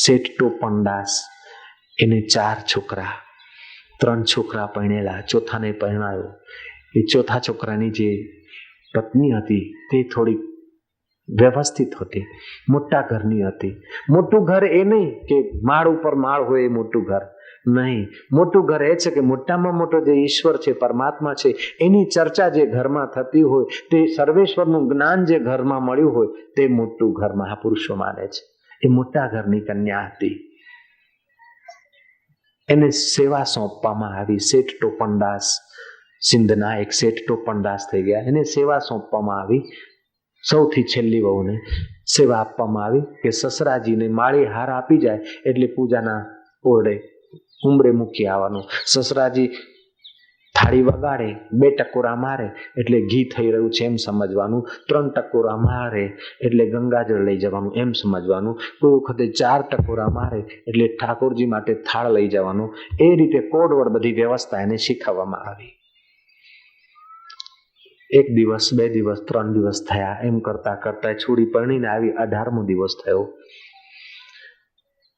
શેઠ ટોપણદાસ, એને 4 છોકરા, 3 છોકરા પરણેલા, ચોથાને પરણાયો. એ ચોથા છોકરાની જે પત્ની હતી તે થોડી વ્યવસ્થિત હતી, મોટા ઘરની હતી. મોટું ઘર એ નહીં કે માળ ઉપર માળ હોય એ મોટું ઘર નહીં. મોટું ઘર એ છે કે મોટામાં મોટો જે ઈશ્વર છે, પરમાત્મા છે, એની ચર્ચા જે ઘરમાં થતી હોય, તે સર્વેશ્વરનું જ્ઞાન જે ઘરમાં મળ્યું હોય, તે મોટું ઘર મહાપુરુષો માને છે. એ મોટા ઘરની કન્યા હતી. એને સેવા સોંપવામાં આવી. શેઠ ટોપણદાસ, સિંધના એક શેઠ ટોપણદાસ થઈ ગયા. એને સેવા સોંપવામાં આવી. સૌથી છેલ્લી વહુને સેવા આપવામાં આવી કે સસરાજીને માળી હાર આપી જાય એટલે પૂજાના ઓરડે ઉંબરે મૂકી આવવાનું. સસરાજી થાળી વગાડે, 2 ટકોરા મારે એટલે ઘી થઈ રહ્યું છે એમ સમજવાનું. 3 ટકોરા મારે એટલે ગંગાજળ લઈ જવાનું એમ સમજવાનું. કોઈ વખતે 4 ટકોરા મારે એટલે ઠાકોરજી માટે થાળ લઈ જવાનું. એ રીતે કોડવડ બધી વ્યવસ્થા એને શીખવવામાં આવી. 1 દિવસ, 2 દિવસ, 3 દિવસ થયા. એમ કરતા કરતા છોડી પરણીને આવી. 18મો દિવસ થયો.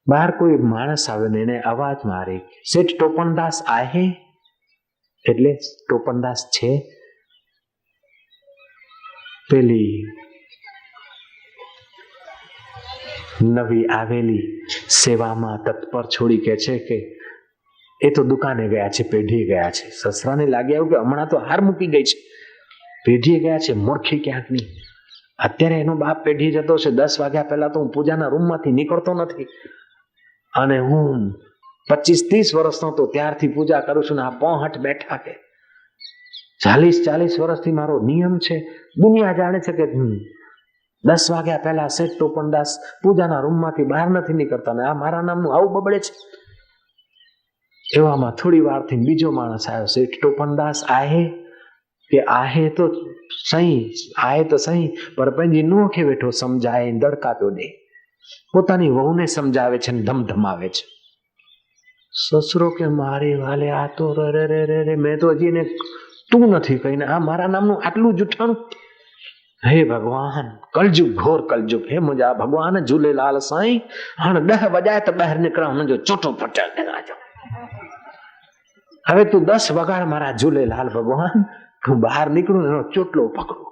બહાર કોઈ માણસ આવે ને એને અવાજ મારી, શેઠ ટોપણદાસ આહે? એટલે ટોપણદાસ છે. પેલી નવી આવેલી સેવામાં તત્પર છોડી કે છે કે એ તો દુકાને ગયા છે, પેઢીએ ગયા છે. સસરાને લાગે આવ્યું કે હમણાં તો હાર મૂકી ગઈ છે, પેઢીએ ગયા છે, મૂર્ખી ક્યાંકની. અત્યારે એનો બાપ પેઢી જતો છે. 10 વાગ્યા પહેલા તો હું પૂજાના રૂમમાંથી નીકળતો નથી, અને હું 25-30 વર્ષનો તો ત્યારથી પૂજા કરું છું ને આ પોહટ બેઠા કે 40-40 વર્ષથી મારો નિયમ છે. દુનિયા જાણે છે કે 10 વાગ્યા પહેલા શેઠ ટોપણદાસ પૂજાના રૂમમાંથી બહાર નથી નીકળતા ને આ મારા નામનું આવું બબડે છે. એવામાં થોડી વારથી બીજો માણસ આવ્યો, શેઠ ટોપણદાસ આહે? કે આહે તો સહી, આહે તો સહી, પર पंहिंजी नुंह खे वेठो समझाए, दड़का पियो ॾे. પોતાની વહુને સમજાવે છે ને ધમધમાવે છે. સસરો કે મારી વાલે આ તો રે રે રે રે, મેં તો હજી એને તું નથી કહીને આ મારા નામનું આટલું જૂઠાણું. હે ભગવાન, કલયુગ, ઘોર કલયુગ. હે મુંहिंजा ભગવાન झूलेलाल साईं, हाणे 10 वॼाए त ॿाहिरि निकिरा, हुनजो चोटो पटाए ॾिनाजो. હવે તું 10 વગાડ મારા ઝૂલેલાલ ભગવાન, હું બહાર નીકળું એનો ચોટલો પકડું.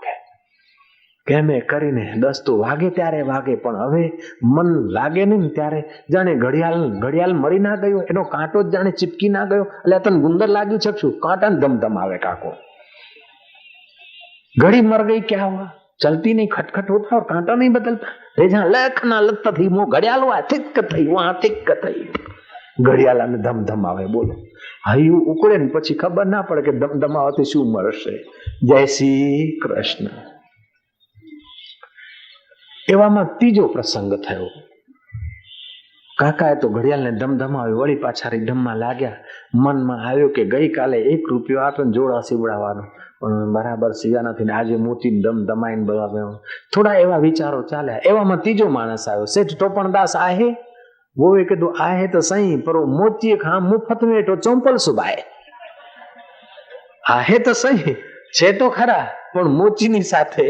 કેમે કરીને 10 તો વાગે ત્યારે વાગે, પણ હવે મન લાગે નહીં ત્યારે જાણે ઘડિયાળ મરી ના ગયો, એનો કાંટો જ જાણે ચીપકી ના ગયો. એટલે તને ગુંદર લાગ્યું છે શું? કાંટાને ધમધમ આવે કાકો. घड़ी मर गई क्या हुआ? चलती नहीं, खटखट होता और कांटा नहीं बदलता. जहाँ लखना लत थी वो घड़ियाल हुआ, थिक थई वहां थिक थई. ઘડિયાળાને ધમધમ આવે. બોલો, હૈયું ઉકળે ને પછી ખબર ના પડે કે ધમધમાવાથી શું મળશે. જય શ્રી કૃષ્ણ. એવામાં ત્રીજો પ્રસંગ થયો. કાકાએ તો ઘડિયાળને ધમધમાવી, વળી પાછા રીધમમાં લાગ્યા. મનમાં આવ્યો કે ગઈકાલે 1 રૂપિયો આપ્યો જોડા સીવડાવવાનો, પણ બરાબર સીવ્યા નથી ને આજે મોતી ધમધમાઈને બરાબર. થોડા એવા વિચારો ચાલ્યા. એવામાં ત્રીજો માણસ આવ્યો, શેઠ ટોપણદાસ આહે? વોએ કીધું આહે તો સહી, પર મોતી ખા મુફત में तो चंपल सुबाए. આહે તો સહી છે તો ખરા, પણ મોચીની સાથે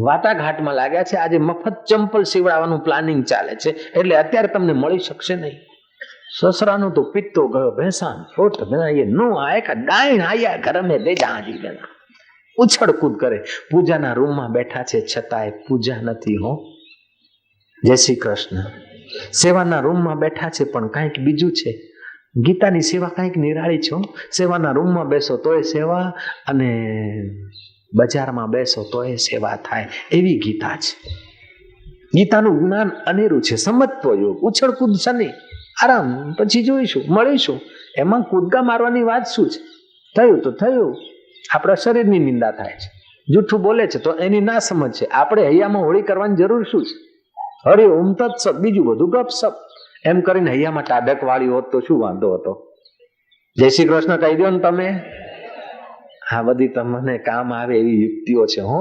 વાટાઘાટમાં લાગ્યા છે. આજે મફત ચંપલ સીવડાવવાનું પ્લાનિંગ ચાલે છે, એટલે અત્યારે તમને મળી શકશે નહીં. સસરાનું તો પિત્તો ગયો ભેસાન ફોટ બના, એ નો આય કા ડાઈણ આયા ઘર મે દે જાજી બના. ઉછળ કૂદ કરે. પૂજાના રૂમમાં બેઠા છે છતાંય પૂજા નથી. હો, જય શ્રી કૃષ્ણ. સેવાના રૂમમાં બેઠા છે પણ કંઈક બીજું છે. ગીતાની સેવા કંઈક નિરાળી છે. સેવાના રૂમમાં બેસો તોય સેવા, અને બજારમાં બેસો તોય સેવા થાય, એવી ગીતા છે. ગીતાનું જ્ઞાન અનેરું છે. સમજતો યોગ. ઉછળ કૂદ શનિ આરામ, પછી જોઈશું, મળીશું. એમાં કૂદકા મારવાની વાત શું છે? થયું તો થયું. આપણા શરીરની નિંદા થાય છે. જૂઠું બોલે છે તો એની ના સમજ છે. આપણે હૈયામાં હોળી કરવાની જરૂર શું છે? હરે ઓમ તત્સત, બીજું બધું ગપસપ. એમ કરીને હૈયામાં ટાઢક વાળી હોત તો શું વાંધો હતો? જય શ્રી કૃષ્ણ કહી દો ને તમે. આ બધી તમને કામ આવે એવી યુક્તિઓ છે. હો,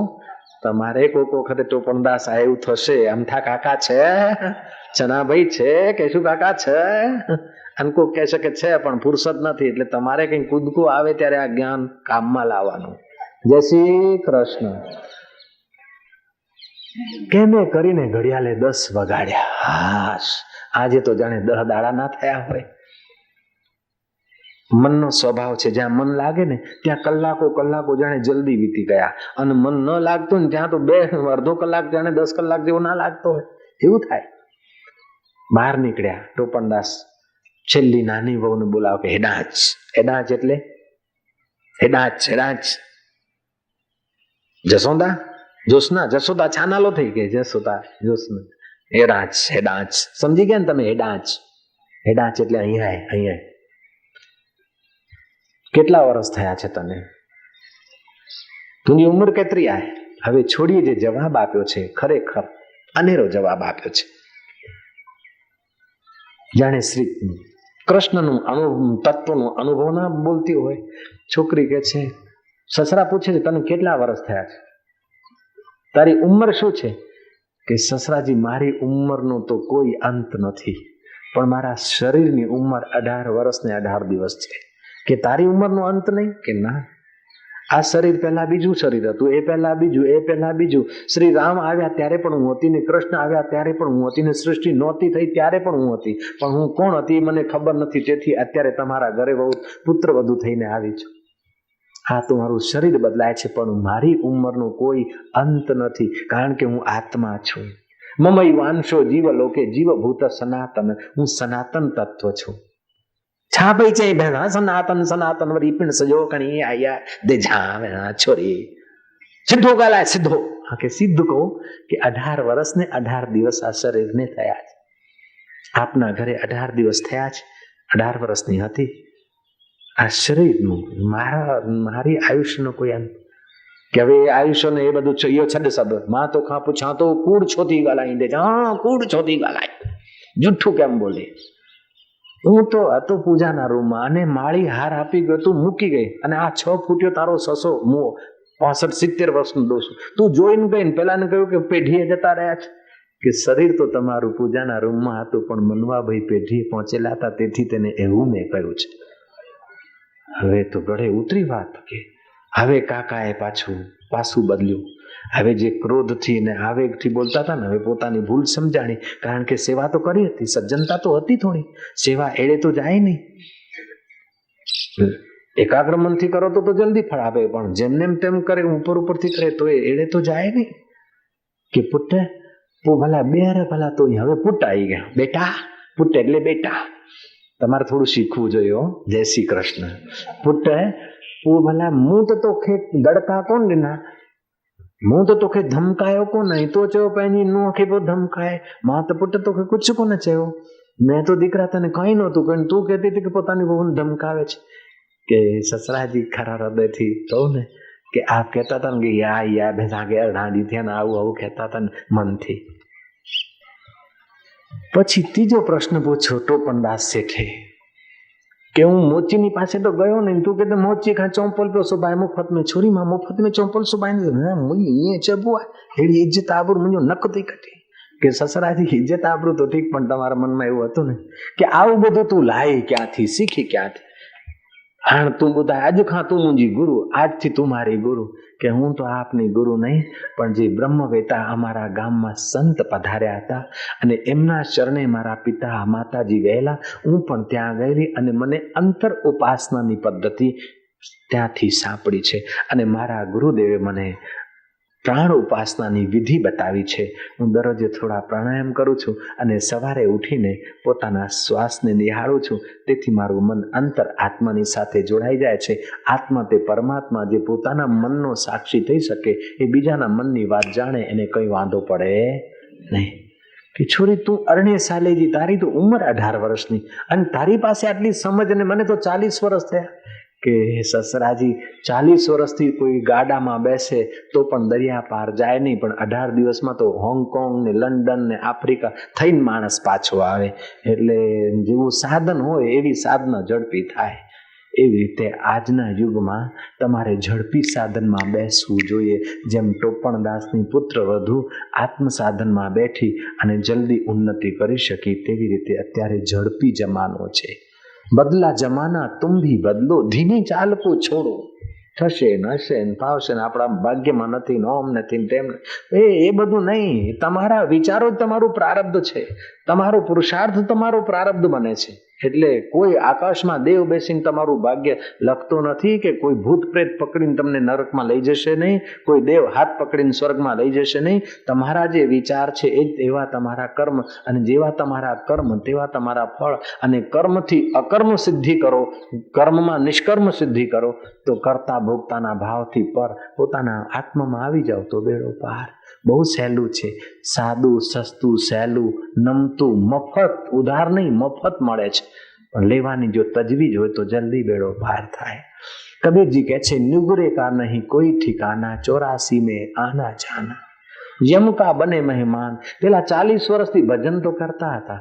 તમારે કોઈક વખતે ટોપણદાસ આવ્યું થશે, અમથા કાકા છે, ચનાભાઈ છે, કેશુ કાકા છે, અને કોઈ કહે શકે છે પણ ફુરસત નથી. એટલે તમારે કઈ કૂદકું આવે ત્યારે આ જ્ઞાન કામમાં લાવવાનું. જય શ્રી કૃષ્ણ. કેમે કરીને ઘડિયાળે 10 વગાડ્યા. હાશ, આજે તો જાણે 10 દાડા ના થયા હોય. મનનો સ્વભાવ છે, જ્યાં મન લાગે ને ત્યાં કલાકો કલાકો જાણે જલ્દી વીતી ગયા, અને મન ન લાગતું ને ત્યાં તો અડધો કલાક જાણે 10 કલાક જેવો ના લાગતો હોય એવું થાય. બહાર નીકળ્યા, ટોપણદાસ છેલ્લી નાની વહુને બોલાવ કે હેડાચ. હેડાચ એટલે હેડાચ, હેડાચ. જસોદા, જોશના, જસોદા છાનાલો થઈ ગઈ, જસોદા જોશના. હેડાચ, હેડાચ, સમજી ગયા ને તમે? હેડાચ, હેડાચ એટલે અહીંયા, અહીંયા. કેટલા વર્ષ થયા છે તને? તુની ઉંમર કેટલી આય? હવે છોડીએ. જે જવાબ આપ્યો છે ખરેખર અનેરો જવાબ આપ્યો છે. જાણે શ્રી કૃષ્ણનું તત્વનું અનુભવ ના બોલતી હોય. છોકરી કે છે, સસરા પૂછે છે તને કેટલા વર્ષ થયા છે, તારી ઉંમર શું છે? કે સસરાજી મારી ઉંમરનો તો કોઈ અંત નથી, પણ મારા શરીરની ઉંમર 18 વર્ષ ને 18 દિવસ છે. કે તારી ઉંમરનો અંત નહીં? કે ના, આ શરીર પહેલા બીજું શરીર હતું, એ પહેલા બીજું, એ પહેલા બીજું. શ્રી રામ આવ્યા ત્યારે પણ હું હતી ને કૃષ્ણ આવ્યા ત્યારે પણ હું હતી ને સૃષ્ટિ નહોતી થઈ ત્યારે પણ હું હતી, પણ હું કોણ હતી મને ખબર નથી, તેથી અત્યારે તમારા ઘરે બહુ પુત્ર વધુ થઈને આવી છું. આ તો મારું શરીર બદલાય છે, પણ મારી ઉંમરનો કોઈ અંત નથી, કારણ કે હું આત્મા છું. મમઈ વાંશો જીવ લોકે જીવભૂત સનાતન, હું સનાતન તત્વ છું. છાપઈ છે ભેગા સનાતન સનાતન વરી પણ સજો કણી આયા દે જાવે છોરી સીધો ગાલા સીધો. હા, કે સીધું કહું કે 18 વર્ષ ને 18 દિવસ આ શરીરને થયા છે. આપના ઘરે 18 દિવસ થયા છે, 18 વર્ષની હતી આ શરીરનું. મારી આયુષ્યનો કોઈ અંત કે હવે આયુષ્ય ને એ બધું યો છડ સબ માં તો ખા પૂછા તો કૂડ છોતી ગાલાઈ દે. હા, કૂડ છોતી ગાલાઈ, જુઠ્ઠું કેમ બોલે? હું તો હતો પૂજાના રૂમમાં અને માળી હાર આપી ગયો, તું મૂકી ગઈ, અને આ 6 ફૂટ્યો તારો સસો મો 65-70 વર્ષનું ડોસું તું જોઈને ગઈ ને પેલાને કહ્યું કે પેઢીએ જતા રહ્યા છે. કે શરીર તો તમારું પૂજાના રૂમમાં હતું, પણ મનવાભાઈ પેઢીએ પહોંચેલા હતા, તેથી તેને એવું મેં કહ્યું છે. હવે તો ગળે ઉતરી વાત કે હવે કાકાએ પાછું બદલ્યું. હવે જે ક્રોધથી અને આવેગથી બોલતા હતા ને, હવે પોતાની ભૂલ સમજાણી, કારણ કે સેવા તો કરી હતી, સજ્જનતા તો હતી થોડી, સેવા એળે તો જાય નહીં. એકાગ્ર મનથી કરો તો જલ્દી ફળ આપે, પણ જેમને તેમ કરે ઉપરથી કરે તો એળે તો જાય નહીં. કે પુટ ભલા બેરે ભલા તો હવે પુટ આવી ગયા, બેટા પુટ એટલે બેટા. તમારે થોડું શીખવું જોઈએ. જય શ્રી કૃષ્ણ. પુટ ભલા મું તો ખેત દડકા કોણ ડીના, मुंह तो तोखे धमकायो को नहीं तो चो पंहिंजी नुंहं खे पोइ धमकाए, मां त पुट तोखे कुझु कोन चयो, मैं तो दीकरा तने कई नहोतुं कयो, तूं कहती थी कि पोतानी वहूने धमकावे छे. के ससरा जी खरा हृदय थी कहूं ने कि आप कहता था कि या भेसा के 18 दी थया ने आવું कहता था मन थी. પછી ત્રીજો પ્રશ્ન પૂછ્યો ટોપણદાસ શેઠે કે હું મોચીની પાસે તો ગયો ને, તું કે મોચી ખા ચોંપલ पे सुबाई मुफ्त में, छोरी मां मुफ्त में चौंपल सुबाई ने मुई ये चबुआ एडी इज्जत आबरू मुजो नक थी कटी. કે સસરાજી ઇજ્જત આબરૂ તો ઠીક, પણ તમારા મનમાં એવું હતું ને કે આવું બધું તું લાઈ ક્યાંથી, શીખી ક્યાંથી? હાણ તું બુધાય આજ ખા તું મુંજી ગુરુ, આજથી તું મારી ગુરુ. કે હું તો આપની ગુરુ નહીં, પણ જે બ્રહ્મવેતા અમારા ગામમાં સંત પધાર્યા હતા અને એમના શરણે મારા પિતા માતાજી ગયેલા, હું પણ ત્યાં ગયેલી અને મને અંતર ઉપાસનાની પદ્ધતિ ત્યાંથી સાંપડી છે, અને મારા ગુરુદેવે મને પ્રાણ ઉપાસનાની વિધિ બતાવી છે. હું દરરોજ થોડા પ્રાણાયામ કરું છું અને સવારે ઉઠીને પોતાના શ્વાસને નિહાળું છું, તેથી મારું મન અંતર આત્માની સાથે જોડાઈ જાય છે. આત્મા તે પરમાત્મા જે પોતાના મનનો સાક્ષી થઈ શકે, એ બીજાના મનની વાત જાણે એને કંઈ વાંધો પડે નહીં. કે છોરી તું 18 સાલેજી, તારી તો ઉંમર 18 વર્ષની અને તારી પાસે આટલી સમજ, અને મને તો 40 વર્ષ થયા. કે સસરાજી 40 વર્ષથી કોઈ ગાડામાં બેસે તો પણ દરિયા પાર જાય નહીં, પણ 18 દિવસમાં તો હોંગકોંગ ને લંડન ને આફ્રિકા થઈને માણસ પાછો આવે. એટલે જેવું સાધન હોય એવી સાધના ઝડપી થાય. એવી રીતે આજના યુગમાં તમારે ઝડપી સાધનમાં બેસવું જોઈએ. જેમ ટોપણદાસની પુત્રવધુ આત્મ સાધનમાં બેઠી અને જલ્દી ઉન્નતિ કરી શકી, તેવી રીતે અત્યારે ઝડપી જમાનો છે. बदला जमाना तुम भी बदलो, धीमी चाल को छोड़ो. થશે ને હશે ને ફાવશે ને આપણા ભાગ્યમાં નથી ને ઓમ નથી તેમ એ બધું નહીં. તમારા વિચારો જ તમારું પ્રારબ્ધ છે, તમારો પુરુષાર્થ તમારો પ્રારબ્ધ બને છે. એટલે કોઈ આકાશમાં દેવ બેસીને તમારું ભાગ્ય લખતો નથી, કે કોઈ ભૂત પ્રેત પકડીને તમને નરકમાં લઈ જશે નહીં, કોઈ દેવ હાથ પકડીને સ્વર્ગમાં લઈ જશે નહીં. તમારા જે વિચાર છે એ એવા તમારા કર્મ, અને જેવા તમારા કર્મ તેવા તમારા ફળ. અને કર્મથી અકર્મ સિદ્ધિ કરો, કર્મમાં નિષ્કર્મ સિદ્ધિ કરો તો કરતા ભોગતાના ભાવથી પર પોતાના આત્મામાં આવી જાવ તો બેડો પાર. બહુ સહેલું છે, સાદું, સસ્તું, સહેલું, નમતું, મફત. ઉધાર નહીં, મફત મળે છે, પણ લેવાની જો તજવીજ હોય તો જલ્દી બેડો પાર થાય. કબીરજી કહે છે, નિગુરે કા નહીં કોઈ ઠિકાના, 84 में आना जाना, यम का बने મહેમાન. પેલા 40 વર્ષથી ભજન તો કરતા હતા,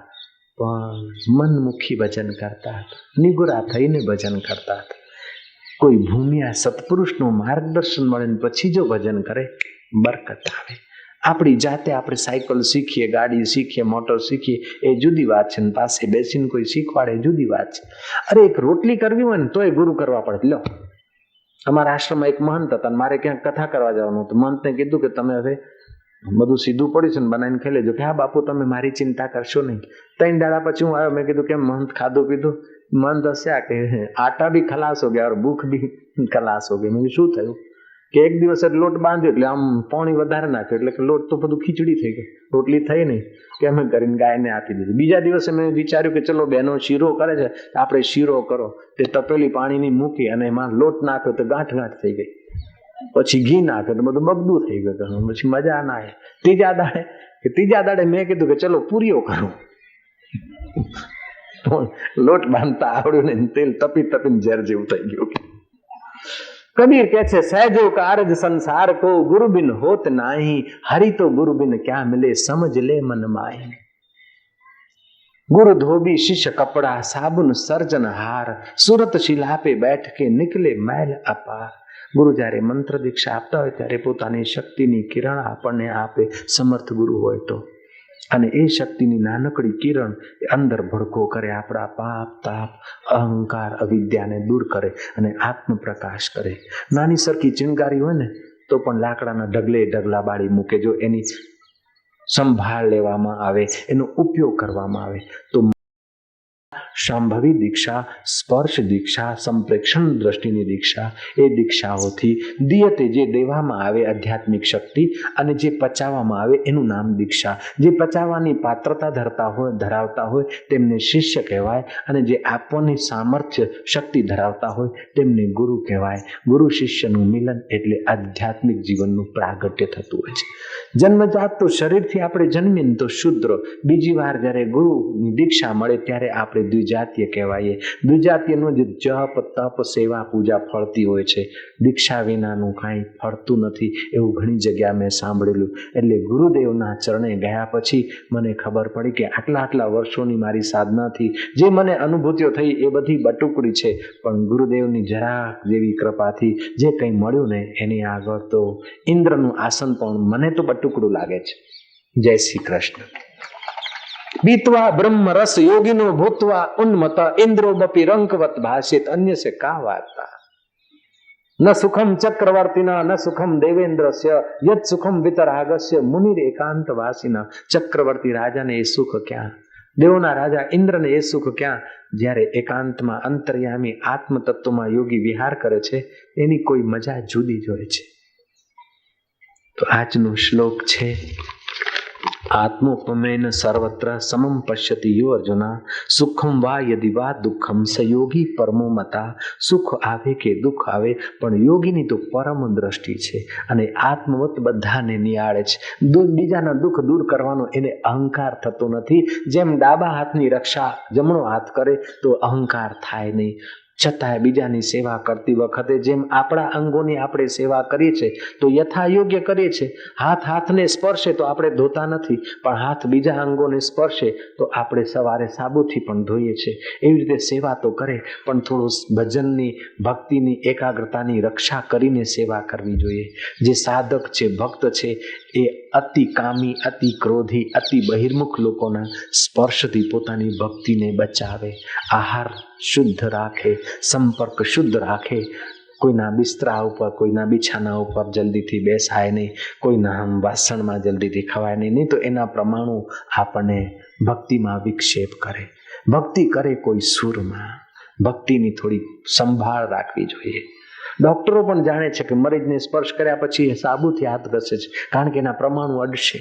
પણ મનમુખી ભજન કરતા હતા, નિગુરા થઈને ભજન કરતા હતા. કોઈ ભૂમિયા સત્પુરુષનું માર્ગદર્શન મળે ને પછી જો ભજન કરે, બરકત આવે. આપણી જાતે આપણે સાયકલ શીખીએ, ગાડી શીખીએ, મોટર શીખીએ એ જુદી વાત છે, ને પાસે બેસીને કોઈ શીખવાડે એ જુદી વાત છે. અરે એક રોટલી કરવી હોય ને તોય ગુરુ કરવા પડે. લો, અમારા આશ્રમમાં એક મહંત હતા, મારે ક્યાંક કથા કરવા જવાનું હતું. મહંતને કીધું કે તમે હવે બધું સીધું પડ્યું છે ને બનાવીને ખાઈ લેજો. કે હા બાપુ, તમે મારી ચિંતા કરશો નહીં. 3 દાડા પછી હું આવ્યો, મેં કીધું કેમ મહંત, ખાધું પીધું? મહંત હસ્યા કે આટા ભી ખલાસ હો ગયા, ભૂખ ભી ખલાસ હો ગઈ. મેં શું થયું? કે એક દિવસ લોટ બાંધ્યો એટલે આમ પાણી વધારે નાખ્યો, એટલે કે લોટ તો બધું ખીચડી થઈ ગઈ, રોટલી થઈ નહીં. કે અમે કરીને ગાયને આપી દીધી. બીજા દિવસે મેં વિચાર્યું કે ચલો બહેનો શીરો કરે છે, આપણે શીરો કરો. તે તપેલી પાણીની મૂકી અને એમાં લોટ નાખ્યો તો ગાંઠ થઈ ગઈ. પછી ઘી નાખ્યો તો બધું બગડું થઈ ગયું. પછી મજા ના આવે. ત્રીજા દાડે મેં કીધું કે ચલો પૂરીઓ કરું. લોટ બાંધતા આવડ્યું ને તેલ તપીને ઝેર જેવું થઈ ગયું. કબીર કહે છે, સહેજો કારજ સંસાર કો ગુરુ બિન હોત નાહી, હરી તો ગુરુ બિન ક્યાં મિલે સમજ લે મન માહી. गुरु धोबी शिष्य कपड़ा, साबुन सर्जन हार, सुरत शिला पे बैठ के निकले मैल अपार. गुरु જ્યારે મંત્ર દીક્ષા આપતા હોય ત્યારે પોતાની શક્તિની કિરણ આપણને આપે, સમર્થ ગુરુ હોય તો. અને એ શક્તિની નાનકડી કિરણ અંદર ભડકો કરે, આપણા પાપ, તાપ, અહંકાર, અવિદ્યાને દૂર કરે અને આત્મ પ્રકાશ કરે. નાની સરખી ચિનગારી હોય ને તો પણ લાકડાના ઢગલા બાળી મૂકે. જો એની સંભાળ લેવામાં આવે, એનો ઉપયોગ કરવામાં આવે તો શાંભવી દીક્ષા, સ્પર્શ દીક્ષા, સંપ્રેક્ષણ દ્રષ્ટિની દીક્ષા, એ દીક્ષાઓથી દિયતે જે દેવામાં આવે આધ્યાત્મિક શક્તિ અને જે પચાવવામાં આવે એનું નામ દીક્ષા. જે પચાવવાની પાત્રતા ધરાવતા હોય તેમને શિષ્ય કહેવાય, અને જે આપવાની સામર્થ્ય શક્તિ ધરાવતા હોય તેમને ગુરુ કહેવાય. ગુરુ શિષ્યનું મિલન એટલે આધ્યાત્મિક જીવનનું પ્રાગટ્ય થતું હોય છે. જન્મજાત તો શરીરથી આપણે જન્મીને તો શુદ્ર, બીજી વાર જ્યારે ગુરુની દીક્ષા મળે ત્યારે આપણે દ્વિજાતીય કહેવાય. દ્વિજાતીયનો જ જપ, તપ, સેવા, પૂજા ફળતી હોય છે. દીક્ષા વિનાનું કાંઈ ફળતું નથી એવું ઘણી જગ્યા મેં સાંભળેલું. એટલે ગુરુદેવના ચરણે ગયા પછી મને ખબર પડી કે આટલા વર્ષોની મારી સાધનાથી જે મને અનુભૂતિઓ થઈ એ બધી બટુકડી છે, પણ ગુરુદેવની જરાક જેવી કૃપાથી જે કંઈ મળ્યું ને એની આગળ તો ઇન્દ્રનું આસન પણ મને તો બટુકડું લાગે છે. જય શ્રી કૃષ્ણ. बीतवा ब्रह्म रस योगिनो भूतवा उन्मत इंद्रो बपि रंकवत भाषित अन्य से का वार्ता. न सुखम चक्रवर्तीना न सुखम देवेंद्रस्य यद सुखम वितरागस्य मुनिर एकांत वासिना. ચક્રવર્તી રાજાને એ સુખ ક્યાં, દેવોના રાજા ઇન્દ્રને એ સુખ ક્યાં, જ્યારે એકાંતમાં અંતર્યામી આત્મ તત્વમાં યોગી વિહાર કરે છે એની કોઈ મજા જુદી જ હોય છે. તો આજનો શ્લોક છે, આત્મોપમેન સર્વત્ર સમમ પશ્યતિ યો અર્જુના, સુખમ વા યદિ વા દુઃખમ સ યોગી પરમો મતા. સુખ આવે કે દુઃખ આવે પણ યોગીની તો પરમ દ્રષ્ટિ છે અને આત્મવત બધાને નિહાળે છે. બીજાના દુઃખ દૂર કરવાનો એને અહંકાર થતો નથી. જેમ ડાબા હાથની રક્ષા જમણો હાથ કરે તો અહંકાર થાય નહીં. છતાંય બીજાની સેવા કરતી વખતે જેમ આપણા અંગોની આપણે સેવા કરીએ છીએ તો યથા યોગ્ય કરીએ છીએ. હાથને સ્પર્શે તો આપણે ધોતા નથી, પણ હાથ બીજા અંગોને સ્પર્શે તો આપણે સવારે સાબુથી પણ ધોઈએ છીએ. એવી રીતે સેવા તો કરે, પણ થોડું ભજનની, ભક્તિની, એકાગ્રતાની રક્ષા કરીને સેવા કરવી જોઈએ. જે સાધક છે, ભક્ત છે, એ અતિ કામી, અતિ ક્રોધી, અતિ બહિર્મુખ લોકોના સ્પર્શથી પોતાની ભક્તિને બચાવે. આહાર શુદ્ધ રાખે, સંપર્ક શુદ્ધ રાખે, કોઈના બિસ્તરા ઉપર, કોઈના બિછાના ઉપર જલ્દીથી બેસાય નહીં, કોઈના વાસણમાં જલ્દીથી ખવાય નહીં તો એના પ્રમાણુ આપણને ભક્તિમાં વિક્ષેપ કરે. ભક્તિ કરે કોઈ સુરમાં. ભક્તિની થોડી સંભાળ રાખવી જોઈએ. ડોક્ટરો પણ જાણે છે કે મરીજને સ્પર્શ કર્યા પછી સાબુથી હાથ ઘસે છે, કારણ કે એના પ્રમાણુ અડશે.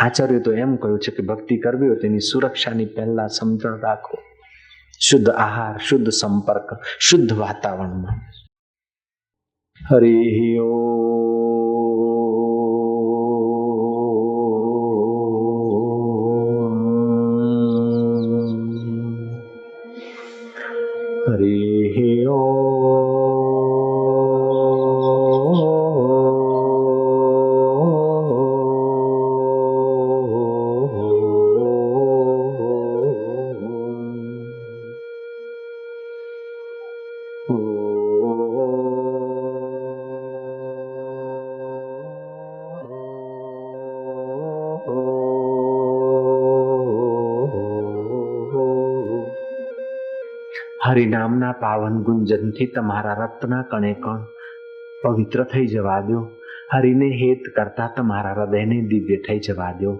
આચાર્ય તો એમ કહ્યું છે કે ભક્તિ કરવી હોય તેની સુરક્ષાની પહેલા સમજણ રાખો. શુદ્ધ આહાર, શુદ્ધ સંપર્ક, શુદ્ધ વાતાવરણમાં. હરિ ઓમ. હરિ હરિનામના પાવન ગુંજનથી તમારા રક્તના કણે કણ પવિત્ર થઈ જવા દો. હરિને હેત કરતા તમારા હૃદયને દિવ્ય થઈ જવા દો.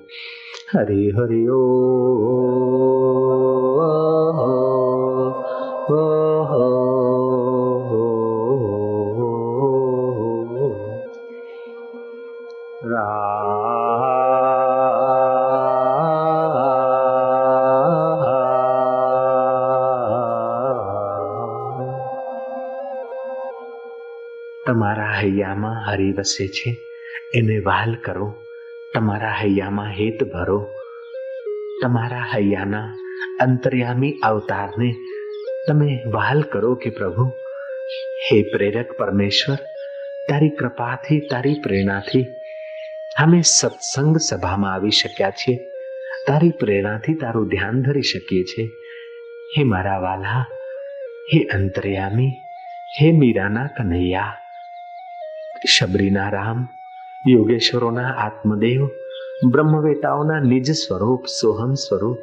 હરિ હરિ ઓ તમારા હૈયામાં હરિ વસે છે, એને વહાલ કરો. તમારા હૈયામાં હેત ભરો. તમારા હૈયાના અંતર્યામી અવતારને તમે વહાલ કરો કે પ્રભુ, હે પ્રેરક પરમેશ્વર, તારી કૃપાથી, તારી પ્રેરણાથી અમે સત્સંગ સભામાં આવી શક્યા છીએ. તારી પ્રેરણાથી તારું ધ્યાન ધરી શકીએ છીએ. હે મારા વાલા, હે અંતર્યામી, હે મીરાના કનૈયા, શબરીના રામ, યોગેશ્વરોના આત્મદેવ, બ્રહ્મવેતાઓના નિજ સ્વરૂપ, સોહમ સ્વરૂપ,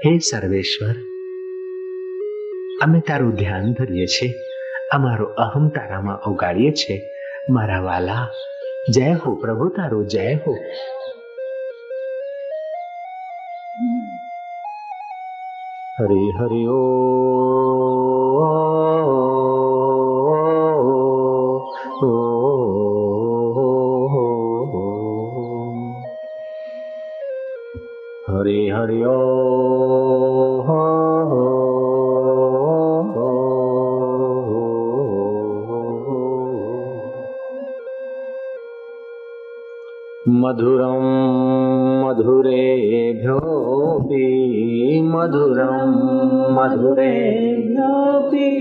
હે સર્વેશ્વર, અમે તારું ધ્યાન ધરીએ છીએ. અમારો અહમ તારામાં ઓગાળીએ છીએ. મારા વાલા, જય હો પ્રભુ, તારો જય હો. હરે હરે ઓ હરે હરે ઓ મધુરમ મધુરેભ્યોપી મધુરમ મધુરેભ્યોપી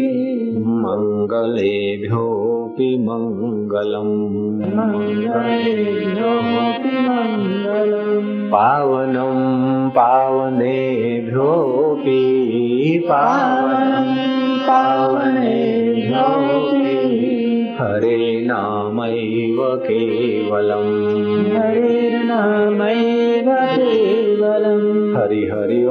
મંગલેભ્યોપી મંગલમ મંગલેભ્યોપી મંગલમ પાવનમ પાવનેભ્યોપી પાવનમ પાવનેભ્યોપી હરે નામૈવ કેવલમ હરે નામૈવ કેવલમ. હરિ હરિ ઓ